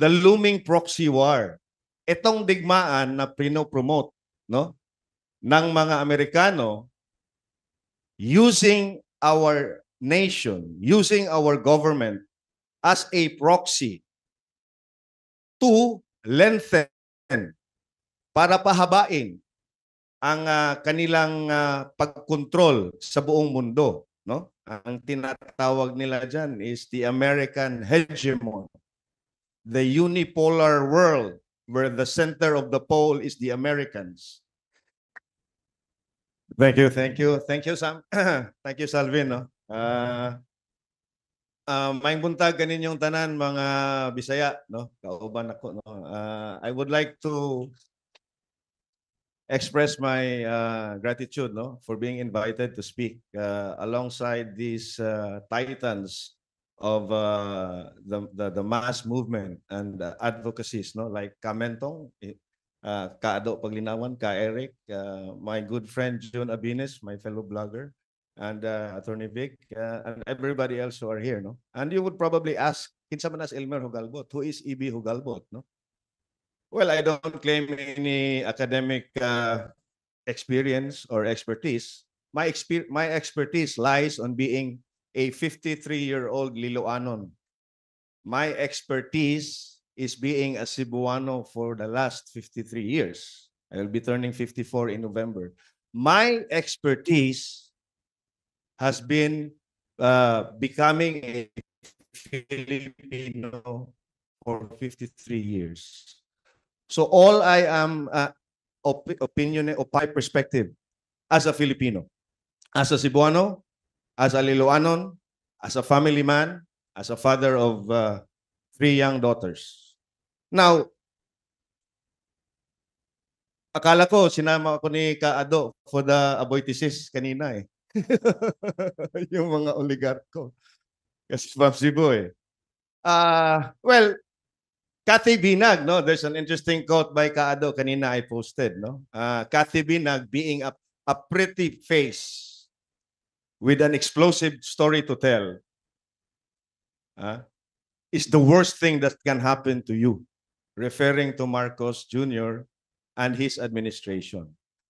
the looming proxy war. Itong digmaan na pinopromote, no, ng mga Amerikano using our nation, using our government as a proxy to lengthen, para pahabain ang kanilang pagkontrol sa buong mundo, no? Ang tinatawag nila diyan is the American hegemon, the unipolar world where the center of the pole is the Americans. Thank you, Sam. Thank you, Salvin, no? Maayong buntag kaninyong tanan mga Bisaya, no? Kauban ako, no? I would like to express my gratitude, no, for being invited to speak alongside these titans of the mass movement and advocacies, no, like Kamentong, Kaado Paglinawan, Ka Eric, my good friend June Abines, my fellow blogger, and Attorney Vic, and everybody else who are here, no. And you would probably ask, kinsa man as Elmer Hugalbot? Who is E.B. Hugalbot, no? Well, I don't claim any academic experience or expertise. My expertise lies on being a 53-year-old Liloanon. My expertise is being a Cebuano for the last 53 years. I will be turning 54 in November. My expertise has been becoming a Filipino for 53 years. So all I am opinion of my perspective as a Filipino, as a Cebuano, as a Liloanon, as a family man, as a father of 3 young daughters. Now, akala ko sinama ako ni Kaado for the aboitisis kanina eh. Yung mga oligarko. Kasi from Cebu eh. Well, Kathy Binag, no? There's an interesting quote by Kaado kanina I posted, no? Kathy Binag being a pretty face with an explosive story to tell is the worst thing that can happen to you, referring to Marcos Jr. and his administration.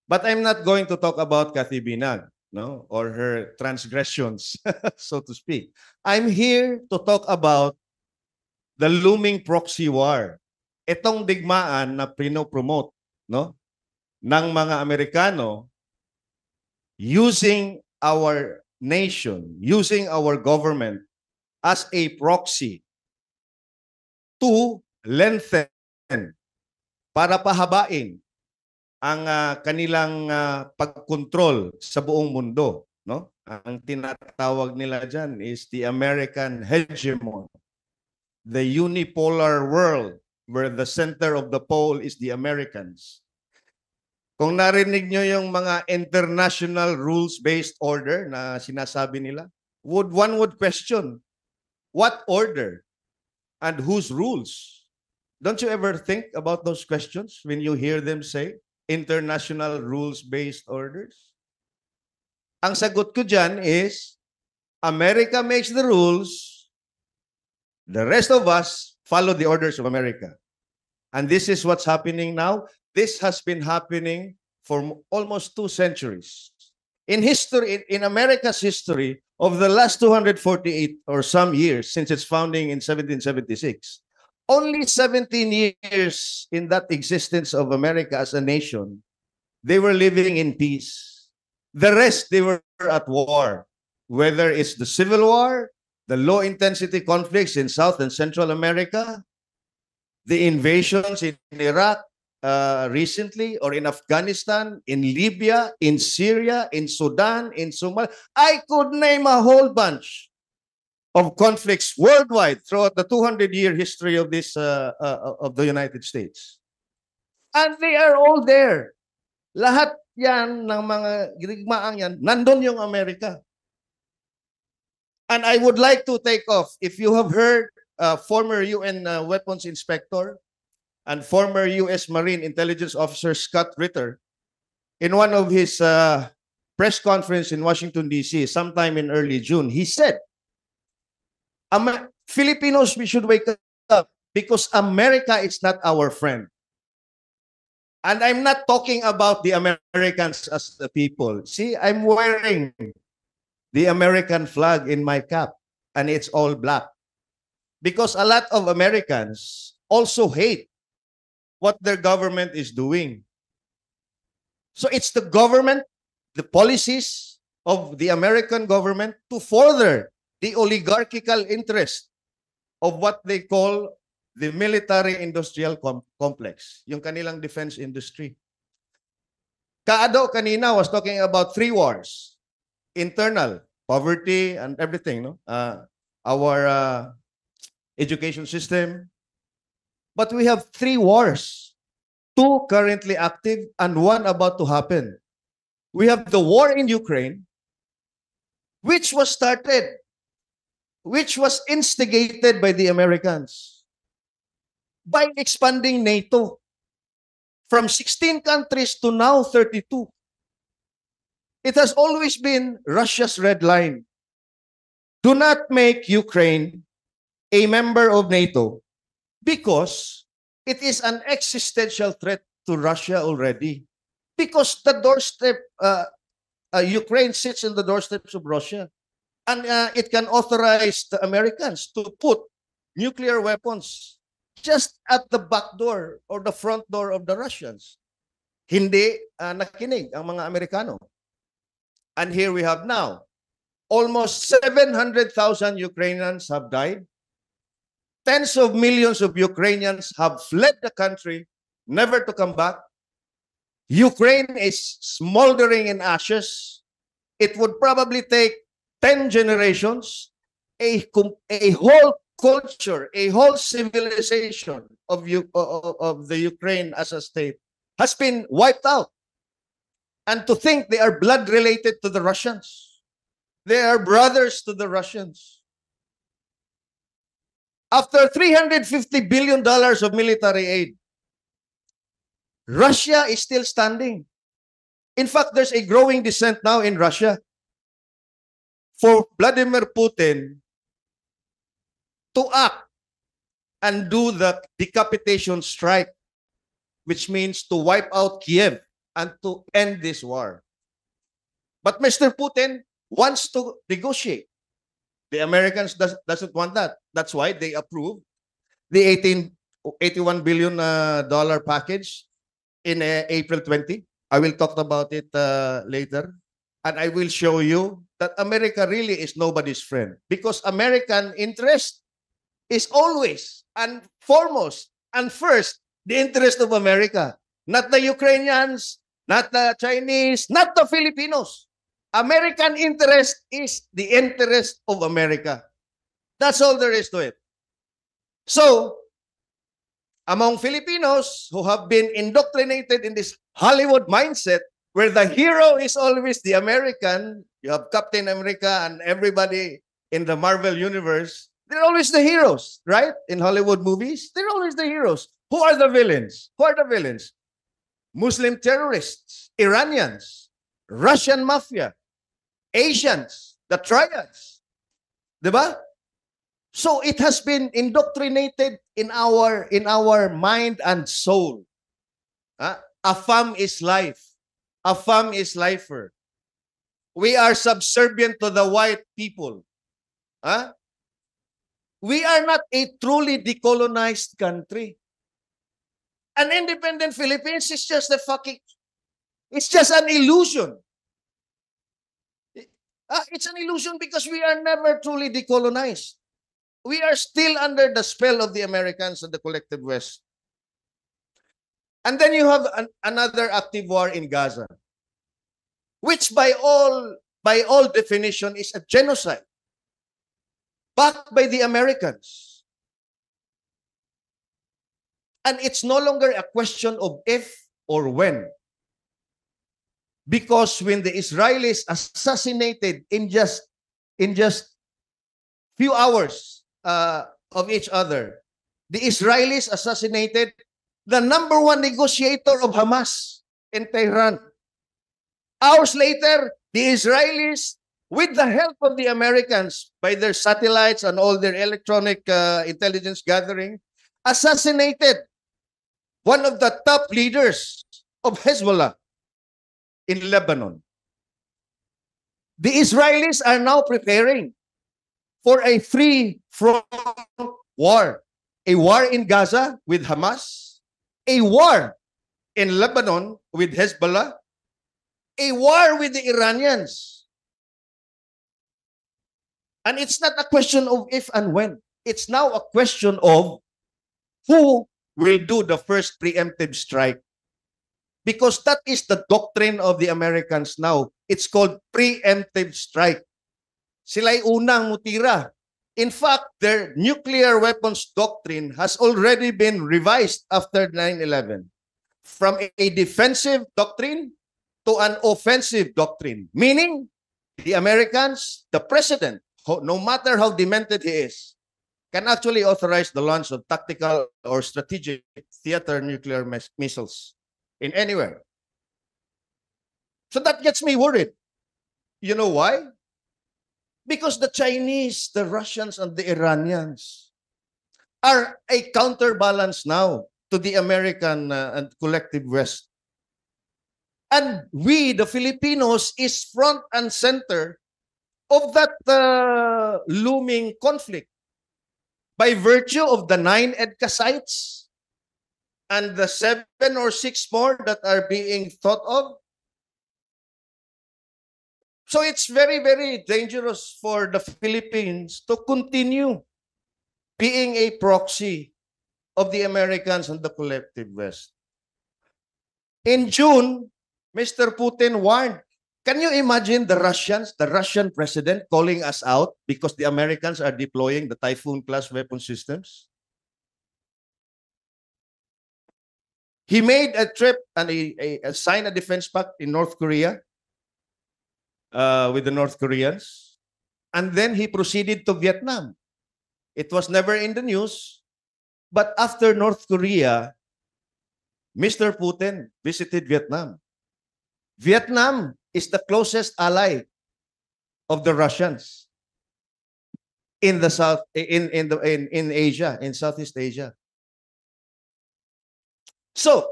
But I'm not going to talk about Kathy Binag, no, or her transgressions, so to speak. I'm here to talk about the looming proxy war. Itong digmaan na pinopromote, no, ng mga Amerikano using our nation, using our government as a proxy to lengthen, para pahabain ang kanilang pagkontrol sa buong mundo, no? Ang tinatawag nila diyan is the American hegemon, the unipolar world where the center of the pole is the Americans. Kung narinig nyo yung mga international rules-based order na sinasabi nila, one would question, what order and whose rules? Don't you ever think about those questions when you hear them say, international rules-based orders? Ang sagot ko dyan is, America makes the rules, the rest of us follow the orders of America. And this is what's happening now. This has been happening for almost 2 centuries. In history, in America's history, of the last 248 or some years since its founding in 1776, only 17 years in that existence of America as a nation, they were living in peace. The rest, they were at war. Whether it's the Civil War, the low-intensity conflicts in South and Central America, the invasions in Iraq recently, or in Afghanistan, in Libya, in Syria, in Sudan, in Somalia. I could name a whole bunch of conflicts worldwide throughout the 200-year history of this of the United States. And they are all there. Lahat yan ng mga digmaang yan, nandun yung Amerika. And I would like to take off, if you have heard former UN weapons inspector and former U.S. Marine Intelligence Officer Scott Ritter, in one of his press conference in Washington, D.C., sometime in early June, he said, Filipinos, we should wake up. because America is not our friend. And I'm not talking about the Americans as the people. See, I'm wearing the American flag in my cap, and it's all black. Because a lot of Americans also hate what their government is doing. So it's the government, the policies of the American government to further the oligarchical interest of what they call the military-industrial complex, yung kanilang defense industry. Kaado kanina was talking about three wars. Internal, poverty and everything, no? Our education system. But we have three wars. Two currently active and one about to happen. We have the war in Ukraine, which was instigated by the Americans by expanding NATO from 16 countries to now 32. It has always been Russia's red line. Do not make Ukraine a member of NATO because it is an existential threat to Russia already. Because the doorstep, Ukraine sits in the doorsteps of Russia. And it can authorize the Americans to put nuclear weapons just at the back door or the front door of the Russians. Hindi nakinig ang mga Amerikano. And here we have now, almost 700,000 Ukrainians have died. Tens of millions of Ukrainians have fled the country, never to come back. Ukraine is smoldering in ashes. It would probably take 10 generations, a whole culture, a whole civilization of the Ukraine as a state has been wiped out. And to think they are blood related to the Russians. They are brothers to the Russians. After $350 billion of military aid, Russia is still standing. In fact, there's a growing dissent now in Russia for Vladimir Putin to act and do the decapitation strike, which means to wipe out Kiev and to end this war. But Mr. Putin wants to negotiate. The Americans doesn't want that. That's why they approved the $81 billion package in April 20. I will talk about it later. And I will show you that America really is nobody's friend. Because American interest is always and foremost and first the interest of America. Not the Ukrainians, not the Chinese, not the Filipinos. American interest is the interest of America. That's all there is to it. So, among Filipinos who have been indoctrinated in this Hollywood mindset where the hero is always the American, you have Captain America and everybody in the Marvel universe, they're always the heroes, right? In Hollywood movies, they're always the heroes. Who are the villains? Who are the villains? Muslim terrorists, Iranians, Russian mafia, Asians, the triads. Diba? So it has been indoctrinated in our mind and soul. A fam is life. A fam is lifer. We are subservient to the white people. We are not a truly decolonized country. An independent Philippines is just it's just an illusion. It's an illusion because we are never truly decolonized. We are still under the spell of the Americans and the collective West. And then you have another active war in Gaza, which by all definition is a genocide, backed by the Americans. And it's no longer a question of if or when. Because when the Israelis assassinated in just few hours of each other, the Israelis assassinated the number one negotiator of Hamas in Tehran. Hours later, the Israelis, with the help of the Americans by their satellites and all their electronic intelligence gathering, assassinated one of the top leaders of Hezbollah in Lebanon. The Israelis are now preparing for a three-front war. A war in Gaza with Hamas, a war in Lebanon with Hezbollah, a war with the Iranians. And it's not a question of if and when. It's now a question of who will do the first preemptive strike. Because that is the doctrine of the Americans now. It's called preemptive strike. Sila'y unang mutira. In fact, their nuclear weapons doctrine has already been revised after 9/11 from a defensive doctrine to an offensive doctrine. Meaning, the Americans, the president, no matter how demented he is, can actually authorize the launch of tactical or strategic theater nuclear missiles in anywhere. So that gets me worried. You know why? Because the Chinese, the Russians, and the Iranians are a counterbalance now to the American and collective West. And we, the Filipinos, is front and center of that looming conflict by virtue of the 9 EDCA sites and the 7 or 6 more that are being thought of. So it's very, very dangerous for the Philippines to continue being a proxy of the Americans and the collective West. In June, Mr. Putin warned. Can you imagine the Russians, the Russian president calling us out because the Americans are deploying the Typhoon-class weapon systems? He made a trip and he signed a defense pact in North Korea with the North Koreans. And then he proceeded to Vietnam. It was never in the news. But after North Korea, Mr. Putin visited Vietnam. Vietnam is the closest ally of the Russians in the South, in Asia, in Southeast Asia. So,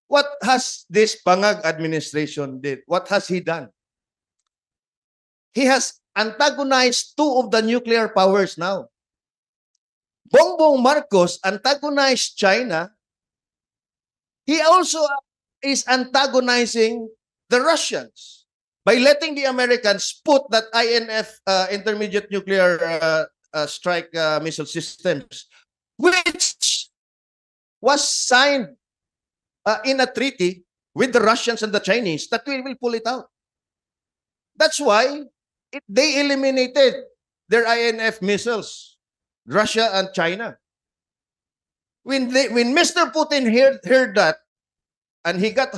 what has this Bangag administration did? What has he done? He has antagonized 2 of the nuclear powers now. Bongbong Marcos antagonized China. He also is antagonizing the Russians by letting the Americans put that INF intermediate nuclear strike missile systems, which was signed in a treaty with the Russians and the Chinese, that we will pull it out. That's why they eliminated their INF missiles, Russia and China. When Mr. Putin heard that, and he got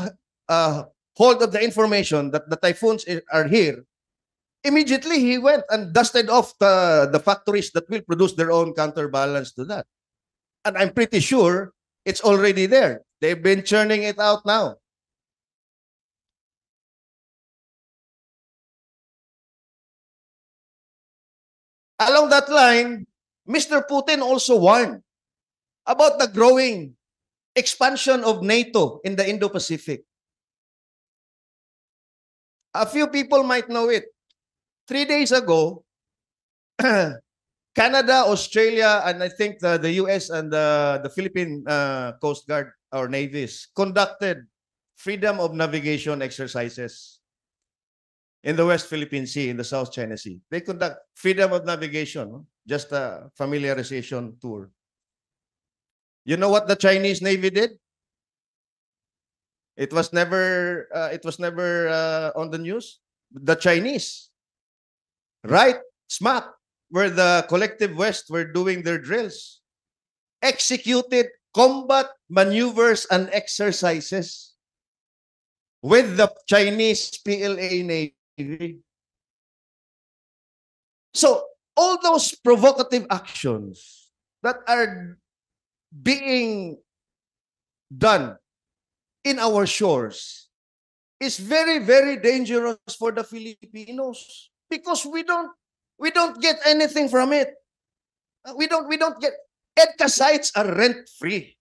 hold of the information that the typhoons are here, immediately he went and dusted off the factories that will produce their own counterbalance to that. And I'm pretty sure it's already there. They've been churning it out now. Along that line, Mr. Putin also warned about the growing expansion of NATO in the Indo-Pacific. A few people might know it. 3 days ago, Canada, Australia, and I think the US and the Philippine Coast Guard or navies conducted freedom of navigation exercises in the West Philippine Sea, in the South China Sea. They conduct freedom of navigation, just a familiarization tour. You know what the Chinese Navy did? It was never on the news. The Chinese, right smack where the collective West were doing their drills, executed combat maneuvers and exercises with the Chinese PLA Navy. So all those provocative actions that are being done in our shores is very, very dangerous for the Filipinos because we don't get anything from it. We don't get, EDCA sites are rent-free.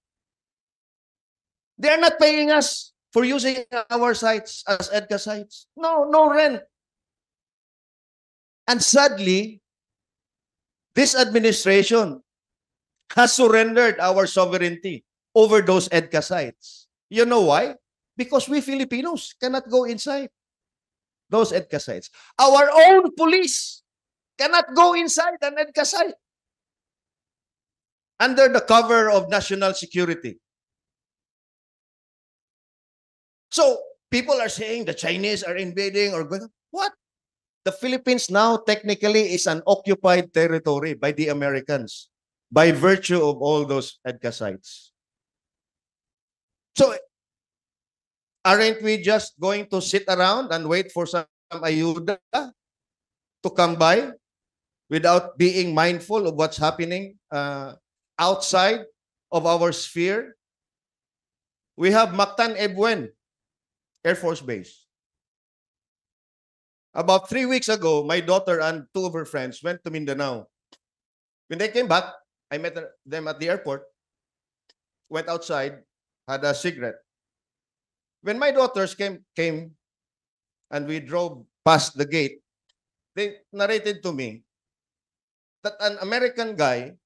They are not paying us for using our sites as EDCA sites. No rent. And sadly, this administration has surrendered our sovereignty over those EDCA sites. You know why? Because we Filipinos cannot go inside those EDCA sites. Our own police cannot go inside an EDCA site under the cover of national security. So people are saying the Chinese are invading or going. What? The Philippines now technically is an occupied territory by the Americans by virtue of all those EDCA sites. So aren't we just going to sit around and wait for some ayuda to come by without being mindful of what's happening outside of our sphere? We have Mactan Ebuen Air Force Base. About 3 weeks ago, my daughter and two of her friends went to Mindanao. When they came back, I met them at the airport, went outside, had a cigarette. When my daughters came and we drove past the gate, they narrated to me that an American guy,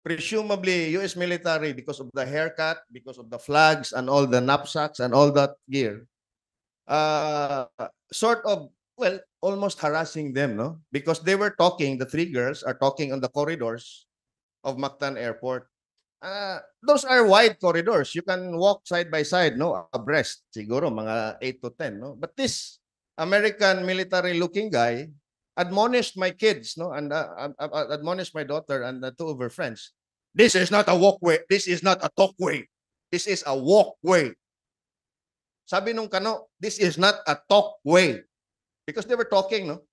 presumably US military, because of the haircut, because of the flags and all the knapsacks and all that gear, sort of, well, almost harassing them, no? Because they were talking, the three girls are talking on the corridors of Mactan Airport. Those are wide corridors. You can walk side by side, no? Abreast, siguro, mga 8 to 10, no? But this American military-looking guy admonished my kids, no? And admonished my daughter and two of her friends. This is not a walkway. This is not a talkway. This is a walkway. Sabi nung kano, this is not a talkway. Because they were talking, no?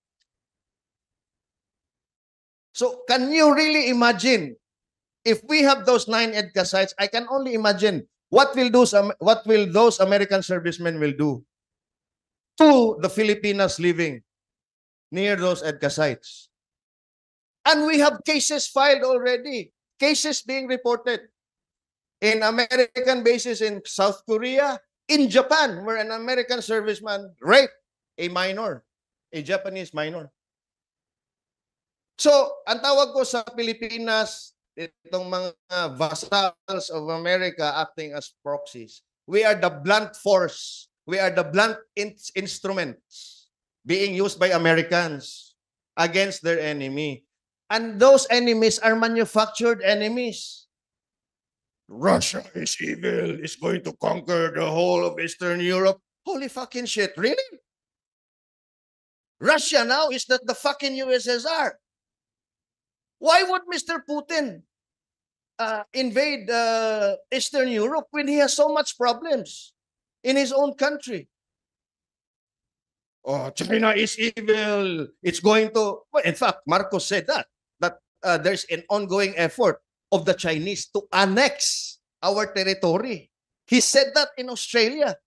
So, can you really imagine, if we have those 9 EDCA sites, I can only imagine what will those American servicemen will do to the Filipinas living near those EDCA sites. And we have cases filed already, cases being reported in American bases in South Korea, in Japan, where an American serviceman raped a minor, a Japanese minor. So, ang tawag ko sa Pilipinas, itong mga vassals of America acting as proxies, we are the blunt force. We are the blunt instruments being used by Americans against their enemy. And those enemies are manufactured enemies. Russia is evil, is going to conquer the whole of Eastern Europe. Holy fucking shit, really? Russia now is not the fucking USSR. Why would Mr. Putin invade Eastern Europe when he has so much problems in his own country? Oh, China is evil. It's going to... Well, in fact, Marcos said that there's an ongoing effort of the Chinese to annex our territory. He said that in Australia.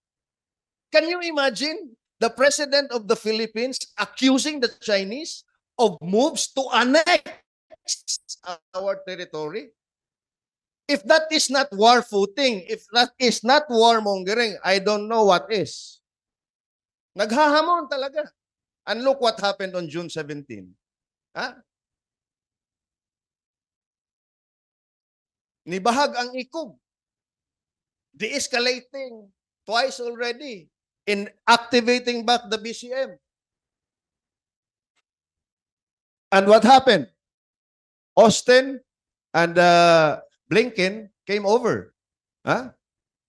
Can you imagine the president of the Philippines accusing the Chinese of moves to annex our territory? If that is not war footing, if that is not warmongering, I don't know what is. Naghahamon talaga. And look what happened on June 17. Ha? Nibahag ang ikog. De-escalating twice already in activating back the BCM. And what happened? Austin and Blinken came over,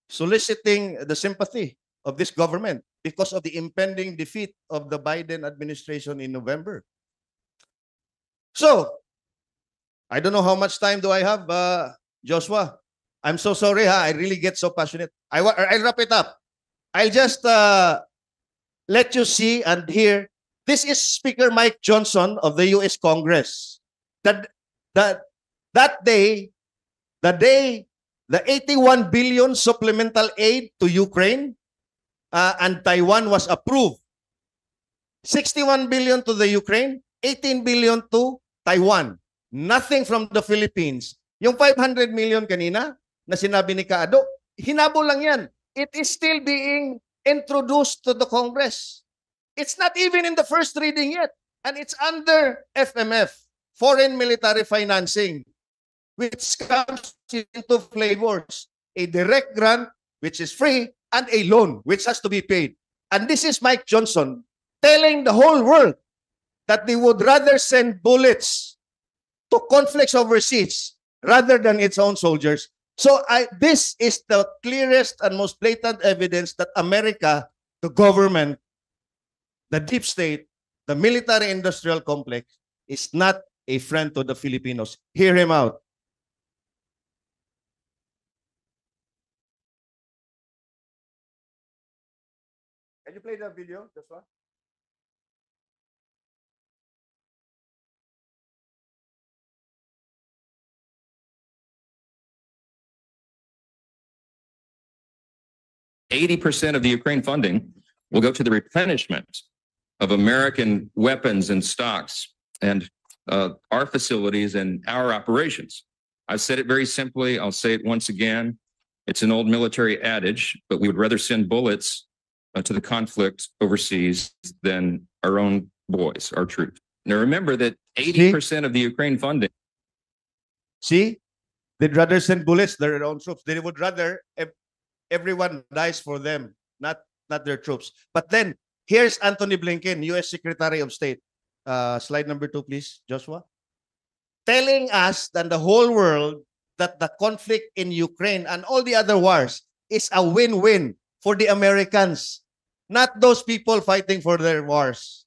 soliciting the sympathy of this government because of the impending defeat of the Biden administration in November. So, I don't know how much time do I have, Joshua. I'm so sorry, I really get so passionate. I'll wrap it up. I'll just let you see and hear. This is Speaker Mike Johnson of the U.S. Congress. That day, the 81 billion supplemental aid to Ukraine and Taiwan was approved. 61 billion to the Ukraine, 18 billion to Taiwan. nothing from the Philippines. Yung 500 million kanina na sinabi ni Kaado, hinabol lang yan. It is still being introduced to the Congress. It's not even in the first reading yet. And it's under FMF, Foreign Military Financing, which comes into flavors. A direct grant, which is free, and a loan, which has to be paid. And this is Mike Johnson telling the whole world that they would rather send bullets to conflicts overseas rather than its own soldiers. So this is the clearest and most blatant evidence that America, the government, the deep state, the military-industrial complex is not a friend to the Filipinos. Hear him out. Can you play the video, Joshua? %80 of the Ukraine funding will go to the replenishment of American weapons and stocks and our facilities and our operations. I've said it very simply. I'll say it once again. It's an old military adage, but we would rather send bullets to the conflict overseas than our own boys, our troops. Now remember that 80% of the Ukraine funding. See, they'd rather send bullets to their own troops. They would rather everyone dies for them, not their troops. But then here's Anthony Blinken, U.S. Secretary of State. Slide number 2, please, Joshua. Telling us and the whole world that the conflict in Ukraine and all the other wars is a win-win for the Americans, not those people fighting for their wars.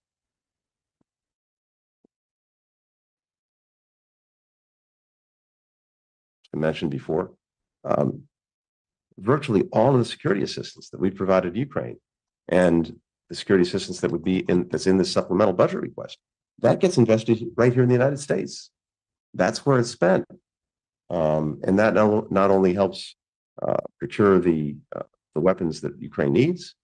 I mentioned before, virtually all of the security assistance that we provided Ukraine and the security assistance that would be that's in the supplemental budget request, that gets invested right here in the United States. That's where it's spent. And that not only helps procure the weapons that Ukraine needs,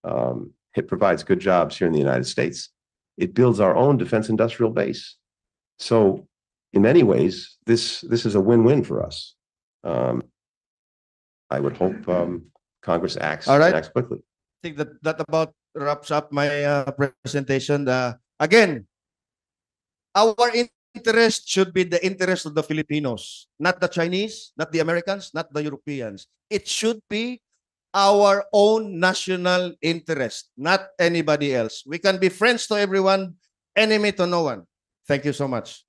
it provides good jobs here in the United States. It builds our own defense industrial base. So in many ways, this is a win-win for us. I would hope Congress acts quickly. I think that about wraps up my presentation. Again, our interest should be the interest of the Filipinos, not the Chinese, not the Americans, not the Europeans. It should be our own national interest, not anybody else. We can be friends to everyone, enemy to no one. Thank you so much.